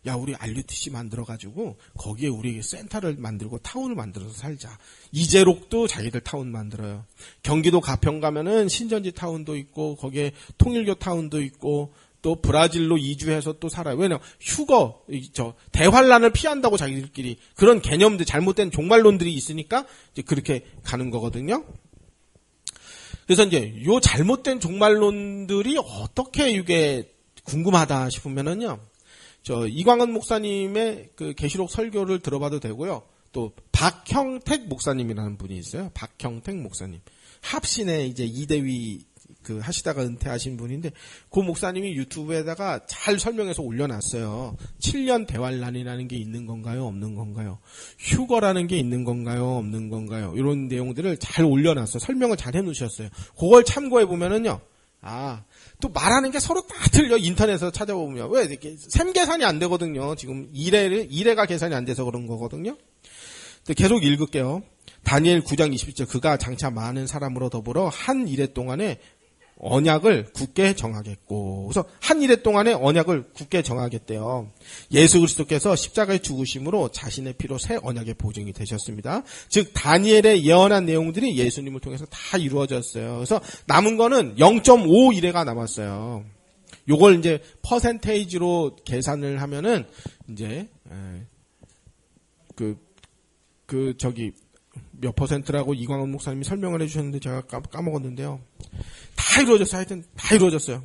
야 우리 RUTC 만들어가지고 거기에 우리 센터를 만들고 타운을 만들어서 살자. 이재록도 자기들 타운 만들어요. 경기도 가평 가면은 신전지 타운도 있고 거기에 통일교 타운도 있고 또 브라질로 이주해서 또 살아요. 왜냐면 휴거 대환란을 피한다고 자기들끼리 그런 개념들 잘못된 종말론들이 있으니까 이제 그렇게 가는 거거든요. 그래서 이제 요 잘못된 종말론들이 어떻게 이게 궁금하다 싶으면은요. 이광은 목사님의 그 계시록 설교를 들어봐도 되고요. 또 박형택 목사님이라는 분이 있어요. 박형택 목사님. 합신의 이제 이대위 그 하시다가 은퇴하신 분인데 그 목사님이 유튜브에다가 잘 설명해서 올려놨어요. 7년 대환란이라는 게 있는 건가요? 없는 건가요? 휴거라는 게 있는 건가요? 없는 건가요? 이런 내용들을 잘 올려놨어요. 설명을 잘 해놓으셨어요. 그걸 참고해보면은요. 또 말하는 게 서로 다 틀려. 인터넷에서 찾아보면. 왜 이렇게 셈 계산이 안 되거든요. 지금 이래가 계산이 안 돼서 그런 거거든요. 계속 읽을게요. 다니엘 9장 21절 그가 장차 많은 사람으로 더불어 한 이래 동안에 언약을 굳게 정하겠고. 그래서 한 이래 동안에 언약을 굳게 정하겠대요. 예수 그리스도께서 십자가에 죽으심으로 자신의 피로 새 언약의 보증이 되셨습니다. 즉 다니엘의 예언한 내용들이 예수님을 통해서 다 이루어졌어요. 그래서 남은 거는 0.5 이래가 남았어요. 요걸 이제 퍼센테이지로 계산을 하면은 이제 몇 퍼센트라고 이광훈 목사님이 설명을 해주셨는데 제가 까먹었는데요. 다 이루어졌어요. 하여튼 다 이루어졌어요.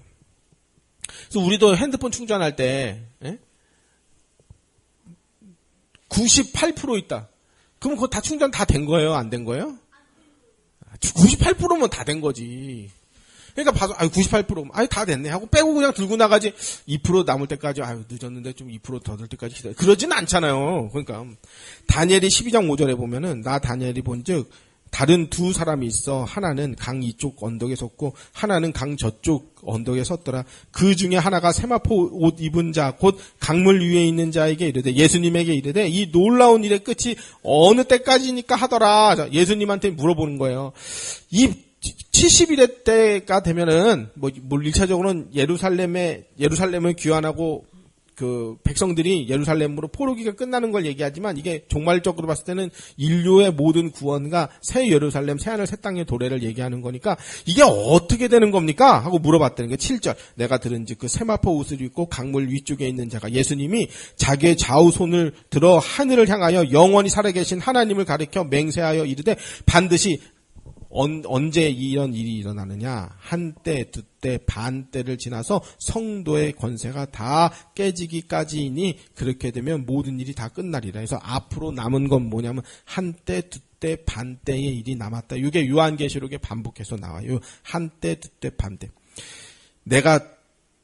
그래서 우리도 핸드폰 충전할 때 98% 있다. 그럼 그거 다 충전 다 된 거예요? 안 된 거예요? 98%면 다 된 거지. 그러니까 봐서 98% 다 됐네 하고 빼고 그냥 들고 나가지. 2% 남을 때까지 늦었는데 좀 2% 더 될 때까지 기다려. 그러지는 않잖아요. 그러니까 다니엘이 12장 5절에 보면은 나 다니엘이 본즉 다른 두 사람이 있어 하나는 강 이쪽 언덕에 섰고 하나는 강 저쪽 언덕에 섰더라. 그 중에 하나가 세마포 옷 입은 자 곧 강물 위에 있는 자에게 이르되 예수님에게 이르되 이 놀라운 일의 끝이 어느 때까지니까 하더라. 예수님한테 물어보는 거예요. 이 70일의 때가 되면은 뭐 1차적으로는 예루살렘을 귀환하고 그 백성들이 예루살렘으로 포로기가 끝나는 걸 얘기하지만 이게 종말적으로 봤을 때는 인류의 모든 구원과 새 예루살렘, 새 하늘, 새 땅의 도래를 얘기하는 거니까 이게 어떻게 되는 겁니까? 하고 물어봤다는 게 7절. 내가 들은즉 그 세마포 옷을 입고 강물 위쪽에 있는 자가 예수님이 자기의 좌우 손을 들어 하늘을 향하여 영원히 살아계신 하나님을 가리켜 맹세하여 이르되 반드시 언제 이런 일이 일어나느냐? 한때, 두때, 반때를 지나서 성도의 권세가 다 깨지기까지이니 그렇게 되면 모든 일이 다 끝나리라. 그래서 앞으로 남은 건 뭐냐면 한때, 두때, 반때의 일이 남았다. 이게 요한계시록에 반복해서 나와요. 한때, 두때, 반때. 내가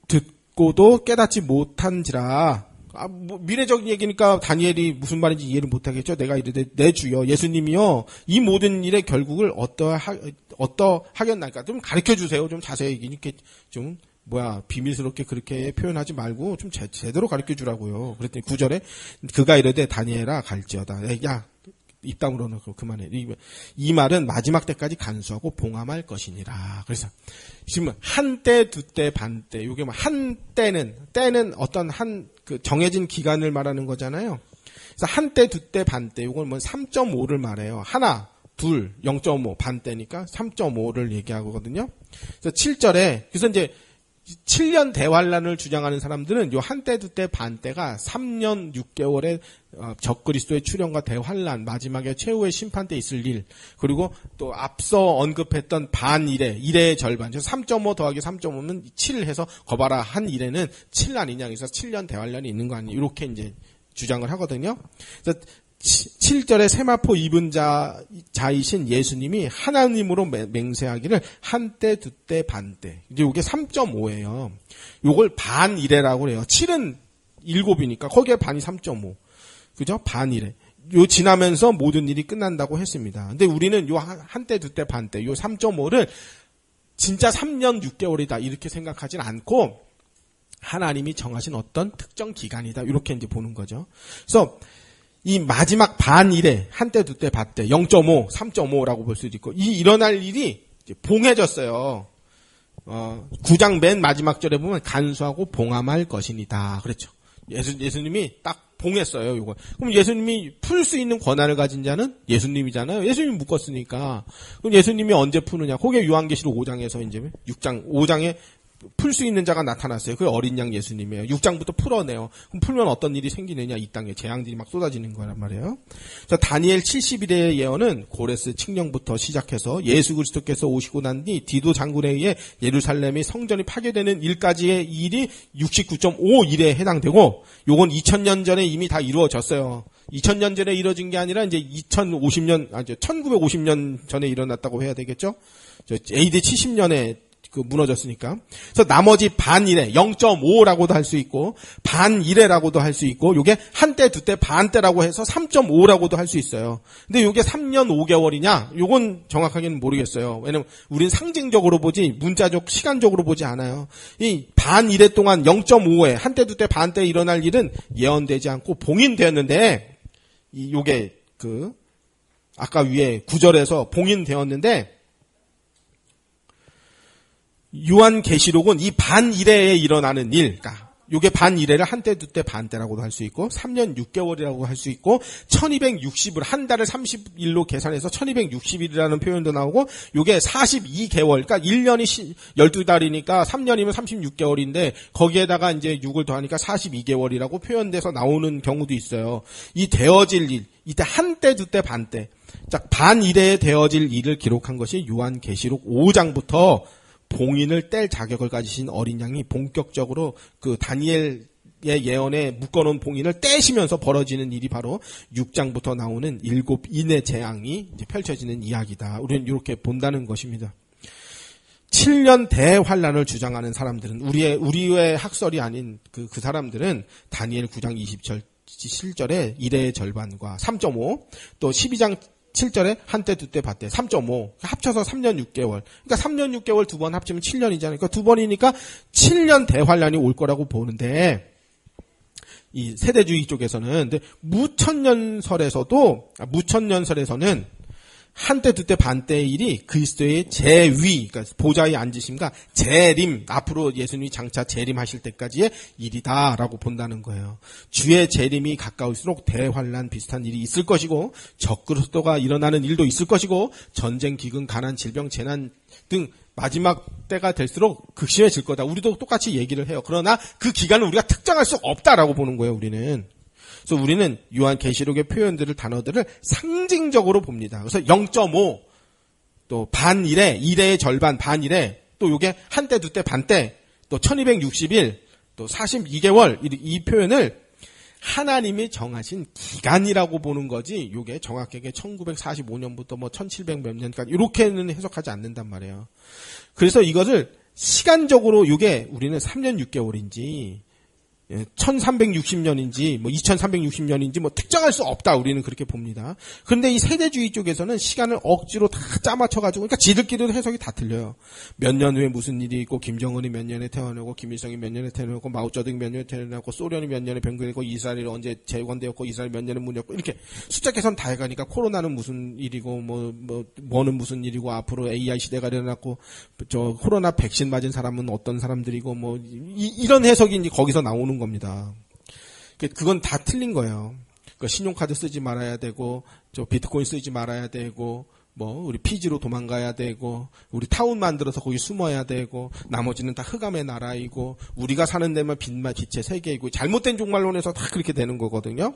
듣고도 깨닫지 못한지라. 미래적인 얘기니까 다니엘이 무슨 말인지 이해를 못하겠죠. 내가 이르되 내 주여 예수님이요 이 모든 일의 결국을 어떠하겠나니까 좀 가르쳐주세요. 좀 자세히 이렇게 좀 비밀스럽게 그렇게 표현하지 말고 좀 제대로 가르쳐주라고요. 그랬더니 9절에 그가 이르되 다니엘아 갈지어다. 야 입 다물어 놓고 그만해. 이 말은 마지막 때까지 간수하고 봉함할 것이니라. 그래서 지금 한때, 두때, 반때. 이게 때는 어떤 그 정해진 기간을 말하는 거잖아요. 그래서 한때, 두때, 반때. 이건 3.5를 말해요. 하나, 둘, 0.5 반때니까 3.5를 얘기하거든요. 그래서 7절에 그래서 이제 7년 대환란을 주장하는 사람들은 요 한때, 두때, 반때가 3년 6개월의 적그리스도의 출현과 대환란, 마지막에 최후의 심판 때 있을 일, 그리고 또 앞서 언급했던 일의 절반, 3.5 더하기 3.5는 7 해서 거봐라 한 일에는 7 아니냐, 그래서 7년 대환란이 있는 거 아니냐, 이렇게 이제 주장을 하거든요. 그래서 7절에 세마포 입은 자이신 예수님이 하나님으로 맹세하기를 한때, 두때, 반때. 이제 이게 3.5예요. 요걸 반이래라고 그래요. 7은 7이니까 거기에 반이 3.5. 그죠? 반이래. 요 지나면서 모든 일이 끝난다고 했습니다. 근데 우리는 요 한때, 두때, 반때, 요 3.5를 진짜 3년 6개월이다 이렇게 생각하진 않고 하나님이 정하신 어떤 특정 기간이다 이렇게 이제 보는 거죠. 그래서 이 마지막 반일에 한때, 두때, 반때 0.5, 3.5라고 볼 수도 있고 이 일어날 일이 이제 봉해졌어요. 9장 맨 마지막 절에 보면 간수하고 봉함할 것이니다. 그랬죠. 예수님이 딱 봉했어요. 이거. 그럼 예수님이 풀 수 있는 권한을 가진 자는 예수님이잖아요. 예수님이 묶었으니까. 그럼 예수님이 언제 푸느냐? 그게 요한계시록 5장에서 이제 5장에 풀 수 있는 자가 나타났어요. 그게 어린 양 예수님이에요. 6장부터 풀어내요. 그럼 풀면 어떤 일이 생기느냐? 이 땅에 재앙들이 막 쏟아지는 거란 말이에요. 자, 다니엘 70일의 예언은 고레스 칙령부터 시작해서 예수 그리스도께서 오시고 난 뒤 디도 장군에 의해 예루살렘이 성전이 파괴되는 일까지의 일이 69.5일에 해당되고, 요건 2000년 전에 이미 다 이루어졌어요. 2000년 전에 이루어진 게 아니라 이제 1950년 전에 일어났다고 해야 되겠죠? AD 70년에 무너졌으니까. 그래서 나머지 반일에 0.5라고도 할 수 있고 반일에라고도 할 수 있고, 요게 한때 두때 반때라고 해서 3.5라고도 할 수 있어요. 근데 요게 3년 5개월이냐? 요건 정확하게는 모르겠어요. 왜냐면 우린 상징적으로 보지 문자적 시간적으로 보지 않아요. 이 반일에 동안 0.5에 한때 두때 반때 일어날 일은 예언되지 않고 봉인되었는데, 요게 아까 위에 9절에서 봉인되었는데, 요한계시록은 이 반일회에 일어나는 일, 그러니까 요게 반일회를 한때 두때 반때라고도 할 수 있고 3년 6개월이라고 할 수 있고 1260을 한 달을 30일로 계산해서 1260일이라는 표현도 나오고, 요게 42개월, 그러니까 1년이 12달이니까 3년이면 36개월인데 거기에다가 이제 6을 더하니까 42개월이라고 표현돼서 나오는 경우도 있어요. 이 되어질 일, 이때 한때 두때 반때, 자, 반일회에 되어질 일을 기록한 것이 요한계시록 5장부터 봉인을 뗄 자격을 가지신 어린 양이 본격적으로 다니엘의 예언에 묶어놓은 봉인을 떼시면서 벌어지는 일이 바로 6장부터 나오는 7인의 재앙이 이제 펼쳐지는 이야기다. 우리는 이렇게 본다는 것입니다. 7년 대환란을 주장하는 사람들은 우리의 학설이 아닌 그 사람들은 다니엘 9장 27절에 1의 절반과 3.5, 또 12장 7절에 한때 두때 반때 3.5 합쳐서 3년 6개월. 그러니까 3년 6개월 두 번 합치면 7년이잖아요. 그러니까 두 번이니까 7년 대환란이 올 거라고 보는데, 이 세대주의 쪽에서는 무천년설에서는 한때 두때 반때의 일이 그리스도의 재위, 그러니까 보좌에 앉으심과 재림, 앞으로 예수님이 장차 재림하실 때까지의 일이다라고 본다는 거예요. 주의 재림이 가까울수록 대환란 비슷한 일이 있을 것이고, 적그리스도가 일어나는 일도 있을 것이고, 전쟁, 기근, 가난, 질병, 재난 등 마지막 때가 될수록 극심해질 거다. 우리도 똑같이 얘기를 해요. 그러나 그 기간을 우리가 특정할 수 없다라고 보는 거예요, 우리는. 그래서 우리는 요한계시록의 표현들을, 단어들을 상징적으로 봅니다. 그래서 0.5, 또 반일에, 1회의 절반 반일에, 또 요게 한때 두때 반때, 또 1260일, 또 42개월, 이 표현을 하나님이 정하신 기간이라고 보는 거지, 요게 정확하게 1945년부터 1700 몇 년까지 이렇게는 해석하지 않는단 말이에요. 그래서 이것을 시간적으로 요게 우리는 3년 6개월인지 1360년인지 2360년인지 특정할 수 없다, 우리는 그렇게 봅니다. 그런데 이 세대주의 쪽에서는 시간을 억지로 다 짜맞춰가지고, 그러니까 지들끼리도 해석이 다 틀려요. 몇 년 후에 무슨 일이 있고, 김정은이 몇 년에 태어나고, 김일성이 몇 년에 태어나고, 마오쩌둥이 몇 년에 태어나고, 소련이 몇 년에 병근했고, 이스라엘이 언제 재건되었고, 이스라엘 몇 년에 문이었고, 이렇게 숫자 계산 다 해가니까 코로나는 무슨 일이고, 뭐는 무슨 일이고, 앞으로 AI 시대가 일어났고, 코로나 백신 맞은 사람은 어떤 사람들이고, 이런 해석이 이제 거기서 나오는 겁니다. 그건 다 틀린 거예요. 그러니까 신용카드 쓰지 말아야 되고, 비트코인 쓰지 말아야 되고, 우리 피지로 도망가야 되고, 우리 타운 만들어서 거기 숨어야 되고, 나머지는 다 흑암의 나라이고, 우리가 사는 데만 빛의 세계이고, 잘못된 종말론에서 다 그렇게 되는 거거든요.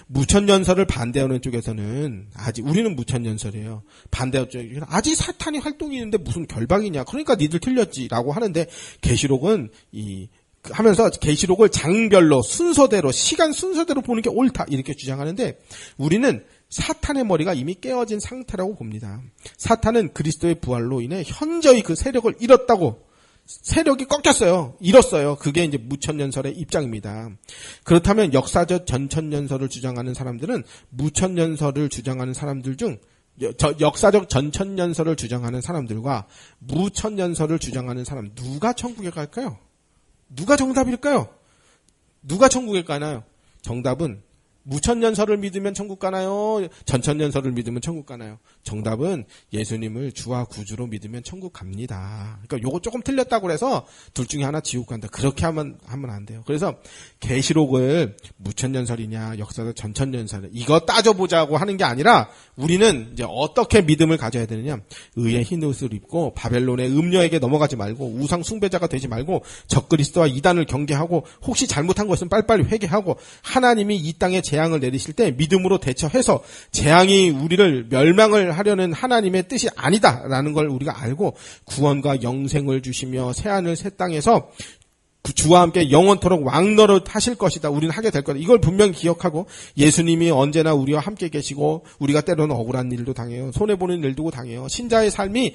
무천년설을 반대하는 쪽에서는 우리는 무천년설이에요. 반대하는 쪽에서는 아직 사탄이 활동이 있는데 무슨 결박이냐, 그러니까 니들 틀렸지라고 하는데, 계시록은 하면서 계시록을 장별로 순서대로, 시간 순서대로 보는 게 옳다, 이렇게 주장하는데, 우리는 사탄의 머리가 이미 깨어진 상태라고 봅니다. 사탄은 그리스도의 부활로 인해 현저히 그 세력을 잃었다고, 세력이 꺾였어요. 잃었어요. 그게 이제 무천년설의 입장입니다. 그렇다면 역사적 전천년설을 주장하는 사람들은 무천년설을 주장하는 사람들 중, 역사적 전천년설을 주장하는 사람들과 무천년설을 주장하는 사람, 누가 천국에 갈까요? 누가 정답일까요? 누가 천국에 가나요? 정답은 무천년설을 믿으면 천국 가나요? 전천년설을 믿으면 천국 가나요? 정답은 예수님을 주와 구주로 믿으면 천국 갑니다. 그러니까 요거 조금 틀렸다고 해서 둘 중에 하나 지옥 간다. 그렇게 하면 안 돼요. 그래서 계시록을 무천년설이냐 역사적 전천년설 이거 따져보자고 하는 게 아니라 우리는 이제 어떻게 믿음을 가져야 되느냐. 의의 흰옷을 입고 바벨론의 음녀에게 넘어가지 말고 우상 숭배자가 되지 말고 적그리스도와 이단을 경계하고 혹시 잘못한 거 있으면 빨리빨리 회개하고 하나님이 이 땅에 재앙을 내리실 때 믿음으로 대처해서 재앙이 우리를 멸망을 하려는 하나님의 뜻이 아니다라는 걸 우리가 알고 구원과 영생을 주시며 새하늘 새 땅에서 그 주와 함께 영원토록 왕노릇 하실 것이다. 우리는 하게 될 거다. 이걸 분명히 기억하고 예수님이 언제나 우리와 함께 계시고 우리가 때로는 억울한 일도 당해요. 손해보는 일도 당해요. 신자의 삶이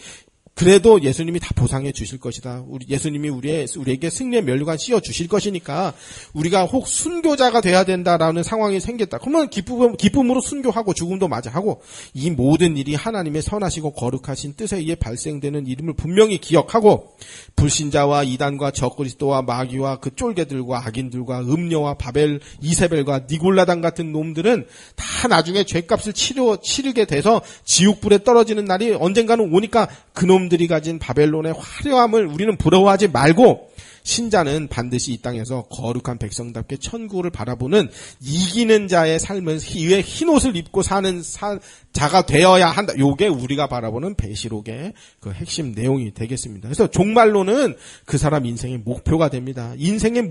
그래도 예수님이 다 보상해 주실 것이다. 예수님이 우리에게 승리의 면류관 씌워 주실 것이니까 우리가 혹 순교자가 돼야 된다라는 상황이 생겼다. 그러면 기쁨으로 순교하고 죽음도 맞이하고 이 모든 일이 하나님의 선하시고 거룩하신 뜻에 의해 발생되는 이름을 분명히 기억하고 불신자와 이단과 적그리스도와 마귀와 그 쫄개들과 악인들과 음녀와 바벨, 이세벨과 니골라당 같은 놈들은 다 나중에 죄값을 치르게 돼서 지옥불에 떨어지는 날이 언젠가는 오니까 그놈들이 가진 바벨론의 화려함을 우리는 부러워하지 말고 신자는 반드시 이 땅에서 거룩한 백성답게 천국을 바라보는 이기는 자의 삶을 위해 흰옷을 입고 사는 자가 되어야 한다. 요게 우리가 바라보는 배시록의 그 핵심 내용이 되겠습니다. 그래서 종말론은 그 사람 인생의 목표가 됩니다. 인생의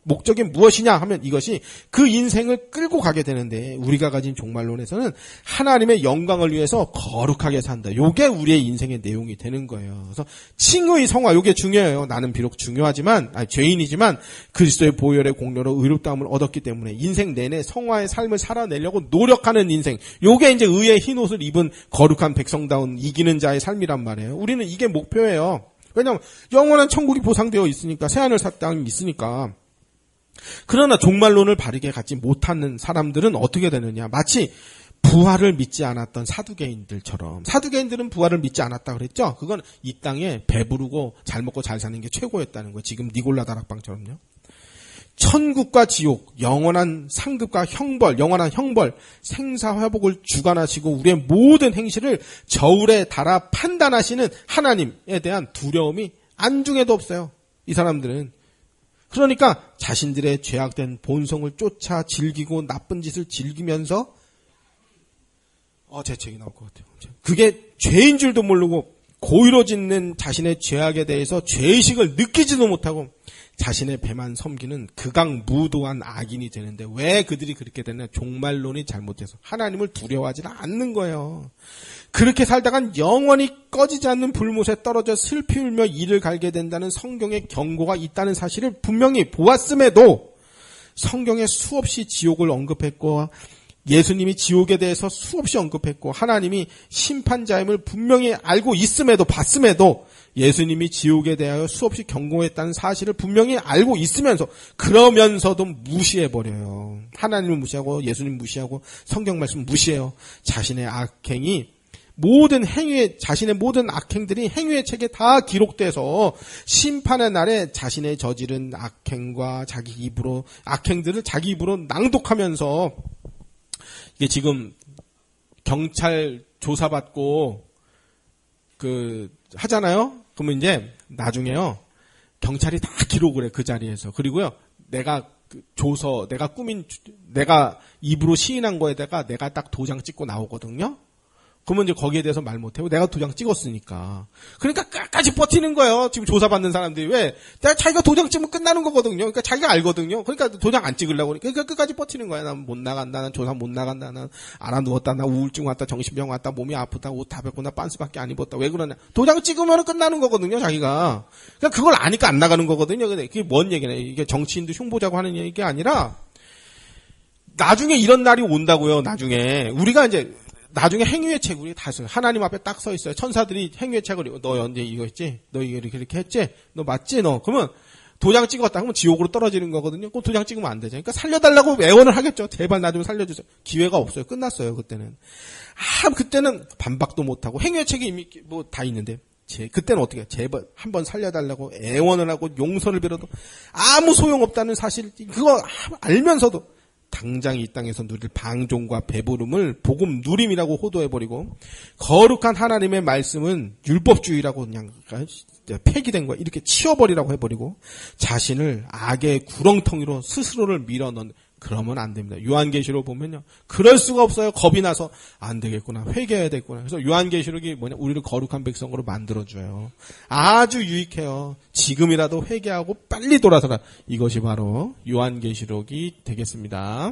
목적이 무엇이냐 하면 이것이 그 인생을 끌고 가게 되는데 우리가 가진 종말론에서는 하나님의 영광을 위해서 거룩하게 산다. 요게 우리의 인생의 내용이 되는 거예요. 그래서 칭의 성화 요게 중요해요. 나는 비록 중요하지만 죄인이지만 그리스도의 보혈의 공로로 의롭다함을 얻었기 때문에 인생 내내 성화의 삶을 살아내려고 노력하는 인생. 요게 이제 의의 흰옷을 입은 거룩한 백성다운 이기는 자의 삶이란 말이에요. 우리는 이게 목표예요. 왜냐하면 영원한 천국이 보상되어 있으니까 새하늘 새 땅이 있으니까. 그러나 종말론을 바르게 갖지 못하는 사람들은 어떻게 되느냐. 마치 부활을 믿지 않았던 사두개인들처럼. 사두개인들은 부활을 믿지 않았다 그랬죠. 그건 이 땅에 배부르고 잘 먹고 잘 사는 게 최고였다는 거예요. 지금 니골라 다락방처럼요. 천국과 지옥, 영원한 상급과 형벌, 영원한 형벌, 생사회복을 주관하시고 우리의 모든 행실을 저울에 달아 판단하시는 하나님에 대한 두려움이 안중에도 없어요. 이 사람들은. 그러니까 자신들의 죄악된 본성을 쫓아 즐기고 나쁜 짓을 즐기면서 제 책이 나올 것 같아요. 그게 죄인 줄도 모르고 고의로 짓는 자신의 죄악에 대해서 죄의식을 느끼지도 못하고 자신의 배만 섬기는 극악무도한 악인이 되는데 왜 그들이 그렇게 되냐. 종말론이 잘못돼서 하나님을 두려워하지 않는 거예요. 그렇게 살다간 영원히 꺼지지 않는 불못에 떨어져 슬피 울며 이를 갈게 된다는 성경의 경고가 있다는 사실을 분명히 보았음에도 성경에 수없이 지옥을 언급했고 예수님이 지옥에 대해서 수없이 언급했고 하나님이 심판자임을 분명히 알고 있음에도 봤음에도 예수님이 지옥에 대하여 수없이 경고했다는 사실을 분명히 알고 있으면서 그러면서도 무시해버려요. 하나님을 무시하고 예수님 무시하고 성경 말씀 무시해요. 자신의 악행이 모든 행위에 자신의 모든 악행들이 행위의 책에 다 기록돼서 심판의 날에 자신의 저지른 악행과 자기 입으로 악행들을 자기 입으로 낭독하면서 이게 지금 경찰 조사받고 하잖아요. 그러면 이제 나중에요. 경찰이 다 기록을 해 그 자리에서. 그리고요. 내가 내가 입으로 시인한 거에다가 내가 딱 도장 찍고 나오거든요. 그러면 이제 거기에 대해서 말 못하고 내가 도장 찍었으니까. 그러니까 끝까지 버티는 거예요. 지금 조사받는 사람들이. 왜? 자기가 도장 찍으면 끝나는 거거든요. 그러니까 자기가 알거든요. 그러니까 도장 안 찍으려고. 그러니까 끝까지 버티는 거야. 난 못 나간다. 난 조사 못 나간다. 난 알아 누웠다. 나 우울증 왔다. 정신병 왔다. 몸이 아프다. 옷 다 뱉고 나 빤스밖에 안 입었다. 왜 그러냐. 도장 찍으면 끝나는 거거든요. 자기가. 그러니까 그걸 아니까 안 나가는 거거든요. 근데 그게 뭔 얘기냐. 이게 정치인도 흉보자고 하는 얘기가 아니라 나중에 이런 날이 온다고요. 나중에. 우리가 이제 나중에 행위의 책 우리 다 써요. 하나님 앞에 딱 서 있어요. 천사들이 행위의 책을 너 언제 이거 했지? 너 이거 이렇게 했지? 너 맞지? 너 그러면 도장 찍었다 하면 지옥으로 떨어지는 거거든요. 그럼 도장 찍으면 안 되죠. 그러니까 살려달라고 애원을 하겠죠. 제발 나 좀 살려주세요. 기회가 없어요. 끝났어요. 그때는. 그때는 반박도 못하고 행위의 책이 이미 뭐 다 있는데 그때는 어떻게 해요? 제발 한번 살려달라고 애원을 하고 용서를 빌어도 아무 소용없다는 사실 그거 알면서도 당장 이 땅에서 누릴 방종과 배부름을 복음 누림이라고 호도해버리고 거룩한 하나님의 말씀은 율법주의라고 그냥 폐기된 거야. 이렇게 치워버리라고 해버리고 자신을 악의 구렁텅이로 스스로를 밀어넣는 그러면 안 됩니다. 요한계시록 보면요. 그럴 수가 없어요. 겁이 나서 안 되겠구나. 회개해야 되겠구나. 그래서 요한계시록이 뭐냐? 우리를 거룩한 백성으로 만들어줘요. 아주 유익해요. 지금이라도 회개하고 빨리 돌아서라. 이것이 바로 요한계시록이 되겠습니다.